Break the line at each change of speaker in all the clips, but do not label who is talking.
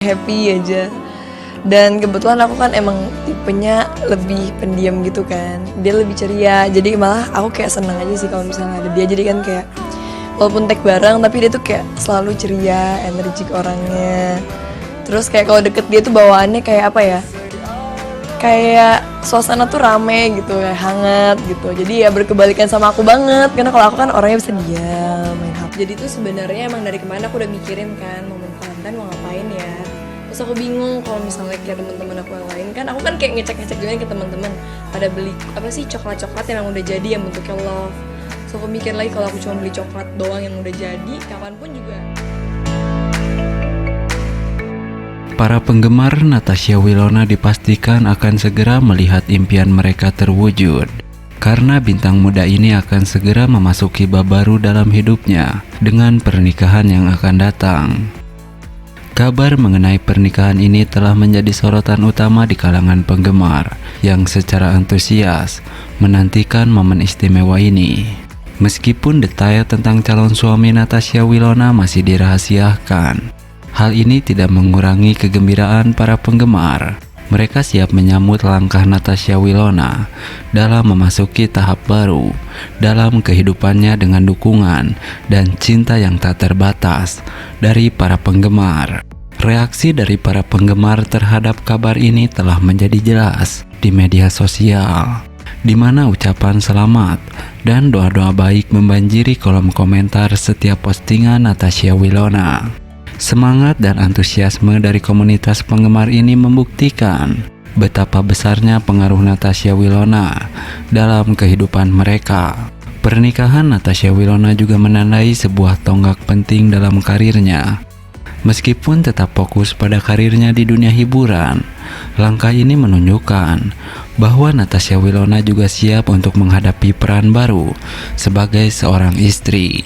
happy aja. Dan kebetulan aku kan emang tipenya lebih pendiam gitu kan, dia lebih ceria, jadi malah aku kayak seneng aja sih kalau misalnya ada dia. Jadi kan kayak walaupun tag bareng tapi dia tuh kayak selalu ceria, energik orangnya. Terus kayak kalau deket dia tuh bawaannya kayak apa ya, kayak suasana tuh rame gitu ya, hangat gitu. Jadi ya berkebalikan sama aku banget, karena kalau aku kan orangnya bisa diam, main HP. Jadi tuh sebenarnya emang dari kemarin aku udah mikirin kan momen Valentine mau ngapain ya. Terus aku bingung kalau misalnya kayak teman-teman aku yang lain kan, aku kan kayak ngecek-ngecek juga ke teman-teman pada beli apa sih coklat-coklat yang udah jadi yang bentuknya love. So aku mikir lagi kalau aku cuma beli coklat doang yang udah jadi, kapanpun juga.
Para penggemar Natasha Wilona dipastikan akan segera melihat impian mereka terwujud, karena bintang muda ini akan segera memasuki bab baru dalam hidupnya dengan pernikahan yang akan datang. Kabar mengenai pernikahan ini telah menjadi sorotan utama di kalangan penggemar yang secara antusias menantikan momen istimewa ini. Meskipun detail tentang calon suami Natasha Wilona masih dirahasiakan, hal ini tidak mengurangi kegembiraan para penggemar. Mereka siap menyambut langkah Natasha Wilona dalam memasuki tahap baru dalam kehidupannya dengan dukungan dan cinta yang tak terbatas dari para penggemar. Reaksi dari para penggemar terhadap kabar ini telah menjadi jelas di media sosial, di mana ucapan selamat dan doa-doa baik membanjiri kolom komentar setiap postingan Natasha Wilona. Semangat dan antusiasme dari komunitas penggemar ini membuktikan betapa besarnya pengaruh Natasha Wilona dalam kehidupan mereka. Pernikahan Natasha Wilona juga menandai sebuah tonggak penting dalam karirnya. Meskipun tetap fokus pada karirnya di dunia hiburan, langkah ini menunjukkan bahwa Natasha Wilona juga siap untuk menghadapi peran baru sebagai seorang istri.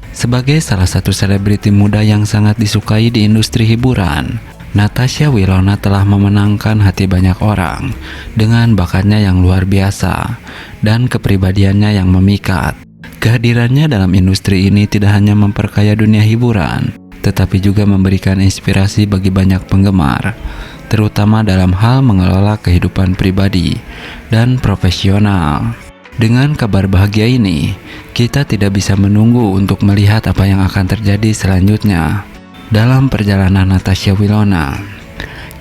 Sebagai salah satu selebriti muda yang sangat disukai di industri hiburan, Natasha Wilona telah memenangkan hati banyak orang dengan bakatnya yang luar biasa dan kepribadiannya yang memikat. Kehadirannya dalam industri ini tidak hanya memperkaya dunia hiburan, tetapi juga memberikan inspirasi bagi banyak penggemar, terutama dalam hal mengelola kehidupan pribadi dan profesional. Dengan kabar bahagia ini, kita tidak bisa menunggu untuk melihat apa yang akan terjadi selanjutnya dalam perjalanan Natasha Wilona.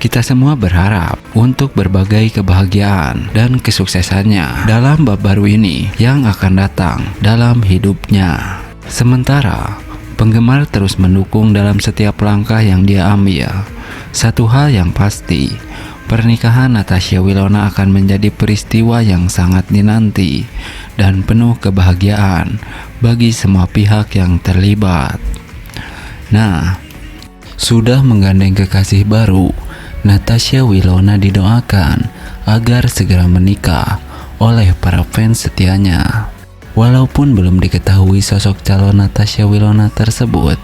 Kita semua berharap untuk berbagai kebahagiaan dan kesuksesannya dalam bab baru ini yang akan datang dalam hidupnya. Sementara penggemar terus mendukung dalam setiap langkah yang dia ambil. Satu hal yang pasti, pernikahan Natasha Wilona akan menjadi peristiwa yang sangat dinanti dan penuh kebahagiaan bagi semua pihak yang terlibat. Nah, sudah menggandeng kekasih baru, Natasha Wilona didoakan agar segera menikah oleh para fans setianya. Walaupun belum diketahui sosok calon Natasha Wilona tersebut,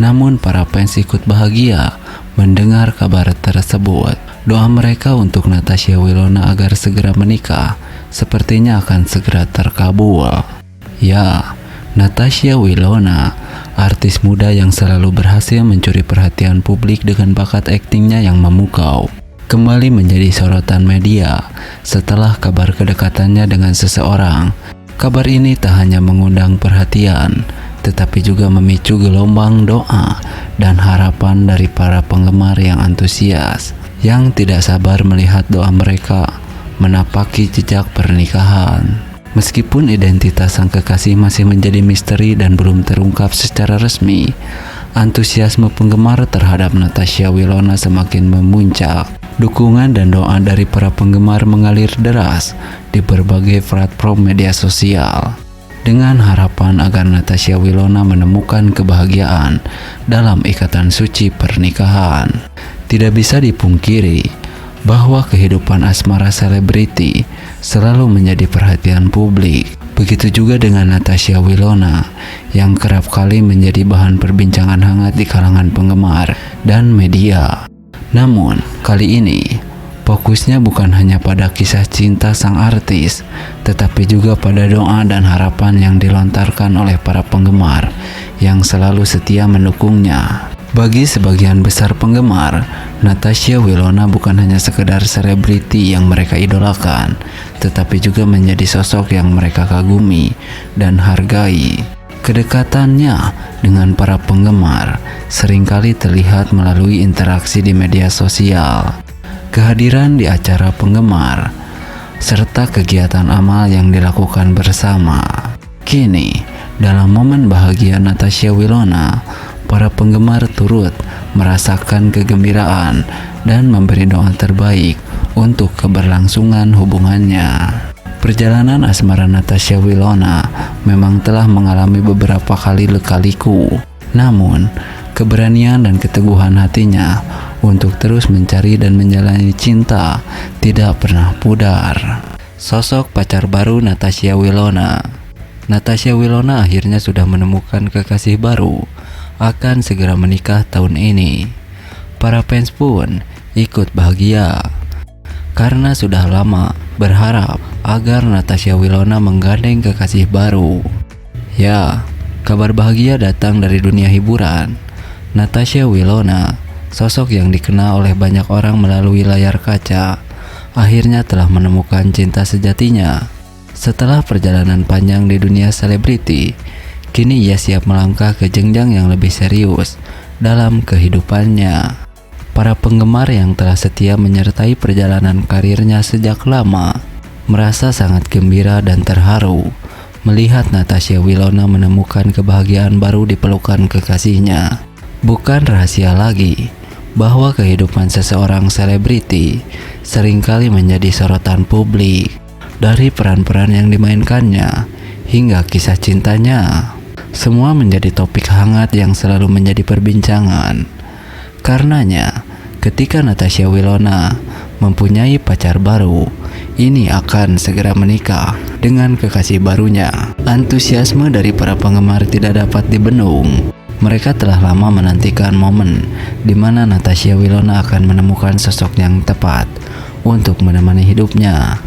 namun para fans ikut bahagia mendengar kabar tersebut. Doa mereka untuk Natasha Wilona agar segera menikah sepertinya akan segera terkabul. Ya, Natasha Wilona, artis muda yang selalu berhasil mencuri perhatian publik dengan bakat aktingnya yang memukau, kembali menjadi sorotan media setelah kabar kedekatannya dengan seseorang. Kabar ini tak hanya mengundang perhatian, tetapi juga memicu gelombang doa dan harapan dari para penggemar yang antusias, yang tidak sabar melihat doa mereka menapaki jejak pernikahan. Meskipun identitas sang kekasih masih menjadi misteri dan belum terungkap secara resmi, antusiasme penggemar terhadap Natasha Wilona semakin memuncak. Dukungan dan doa dari para penggemar mengalir deras di berbagai platform media sosial, dengan harapan agar Natasha Wilona menemukan kebahagiaan dalam ikatan suci pernikahan. Tidak bisa dipungkiri bahwa kehidupan asmara selebriti selalu menjadi perhatian publik. Begitu juga dengan Natasha Wilona yang kerap kali menjadi bahan perbincangan hangat di kalangan penggemar dan media. Namun, kali ini fokusnya bukan hanya pada kisah cinta sang artis, tetapi juga pada doa dan harapan yang dilontarkan oleh para penggemar yang selalu setia mendukungnya. Bagi sebagian besar penggemar, Natasha Wilona bukan hanya sekedar selebriti yang mereka idolakan, tetapi juga menjadi sosok yang mereka kagumi dan hargai. Kedekatannya dengan para penggemar seringkali terlihat melalui interaksi di media sosial, kehadiran di acara penggemar, serta kegiatan amal yang dilakukan bersama. Kini, dalam momen bahagia Natasha Wilona, para penggemar turut merasakan kegembiraan dan memberi doa terbaik untuk keberlangsungan hubungannya. Perjalanan asmara Natasha Wilona memang telah mengalami beberapa kali lika-liku. Namun, keberanian dan keteguhan hatinya untuk terus mencari dan menjalani cinta tidak pernah pudar. Sosok pacar baru Natasha Wilona. Natasha Wilona akhirnya sudah menemukan kekasih baru, akan segera menikah tahun ini. Para fans pun ikut bahagia karena sudah lama berharap agar Natasha Wilona menggandeng kekasih baru. Ya, kabar bahagia datang dari dunia hiburan. Natasha Wilona, sosok yang dikenal oleh banyak orang melalui layar kaca, akhirnya telah menemukan cinta sejatinya. Setelah perjalanan panjang di dunia selebriti, kini ia siap melangkah ke jenjang yang lebih serius dalam kehidupannya. Para penggemar yang telah setia menyertai perjalanan karirnya sejak lama merasa sangat gembira dan terharu melihat Natasha Wilona menemukan kebahagiaan baru di pelukan kekasihnya. Bukan rahasia lagi bahwa kehidupan seseorang selebriti seringkali menjadi sorotan publik, dari peran-peran yang dimainkannya hingga kisah cintanya. Semua menjadi topik hangat yang selalu menjadi perbincangan. Karenanya, ketika Natasha Wilona mempunyai pacar baru, ini akan segera menikah dengan kekasih barunya. Antusiasme dari para penggemar tidak dapat dibendung. Mereka telah lama menantikan momen di mana Natasha Wilona akan menemukan sosok yang tepat untuk menemani hidupnya.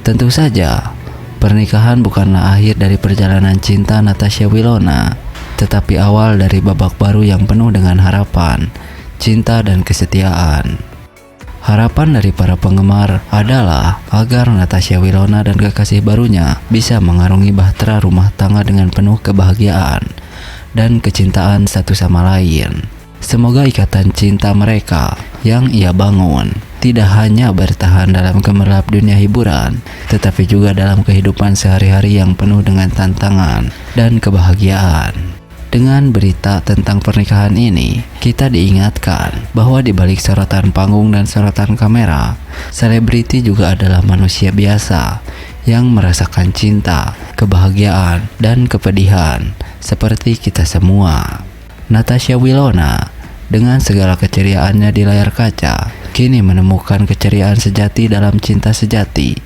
Tentu saja, pernikahan bukanlah akhir dari perjalanan cinta Natasha Wilona, tetapi awal dari babak baru yang penuh dengan harapan, cinta, dan kesetiaan. Harapan dari para penggemar adalah agar Natasha Wilona dan kekasih barunya bisa mengarungi bahtera rumah tangga dengan penuh kebahagiaan dan kecintaan satu sama lain. Semoga ikatan cinta mereka yang ia bangun tidak hanya bertahan dalam gemerlap dunia hiburan, tetapi juga dalam kehidupan sehari-hari yang penuh dengan tantangan dan kebahagiaan. Dengan berita tentang pernikahan ini, kita diingatkan bahwa di balik sorotan panggung dan sorotan kamera, selebriti juga adalah manusia biasa yang merasakan cinta, kebahagiaan, dan kepedihan seperti kita semua. Natasha Wilona dengan segala keceriaannya di layar kaca kini menemukan keceriaan sejati dalam cinta sejati.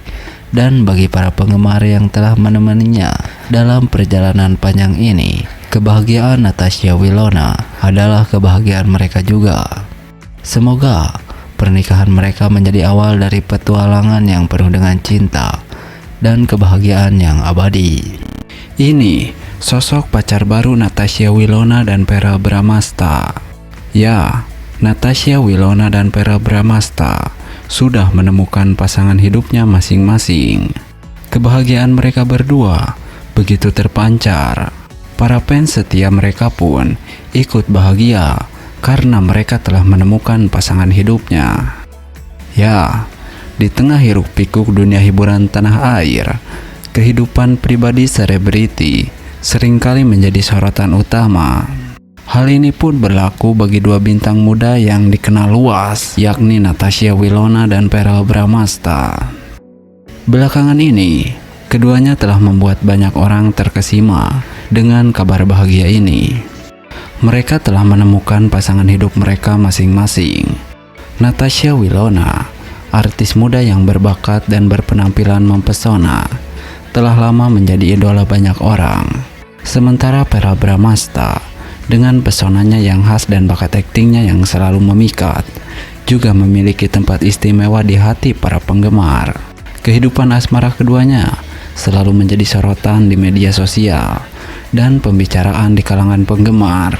Dan bagi para penggemar yang telah menemaninya dalam perjalanan panjang ini, kebahagiaan Natasha Wilona adalah kebahagiaan mereka juga. Semoga pernikahan mereka menjadi awal dari petualangan yang penuh dengan cinta dan kebahagiaan yang abadi. Ini sosok pacar baru Natasha Wilona dan Verrell Bramasta. Ya, Natasha Wilona dan Verrell Bramasta sudah menemukan pasangan hidupnya masing-masing. Kebahagiaan mereka berdua begitu terpancar. Para fans setia mereka pun ikut bahagia karena mereka telah menemukan pasangan hidupnya. Ya, di tengah hiruk pikuk dunia hiburan tanah air, kehidupan pribadi selebriti seringkali menjadi sorotan utama. Hal ini pun berlaku bagi dua bintang muda yang dikenal luas, yakni Natasha Wilona dan Verrell Bramasta. Belakangan ini, keduanya telah membuat banyak orang terkesima dengan kabar bahagia ini. Mereka telah menemukan pasangan hidup mereka masing-masing. Natasha Wilona, artis muda yang berbakat dan berpenampilan mempesona, telah lama menjadi idola banyak orang. Sementara Verrell Bramasta, dengan pesonanya yang khas dan bakat aktingnya yang selalu memikat, juga memiliki tempat istimewa di hati para penggemar. Kehidupan asmara keduanya selalu menjadi sorotan di media sosial dan pembicaraan di kalangan penggemar.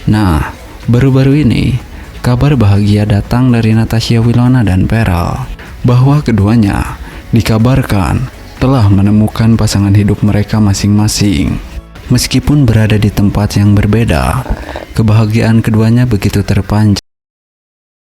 Nah, Baru-baru ini, kabar bahagia datang dari Natasha Wilona dan Peral bahwa keduanya dikabarkan telah menemukan pasangan hidup mereka masing-masing. Meskipun berada di tempat yang berbeda, kebahagiaan keduanya begitu terpancar.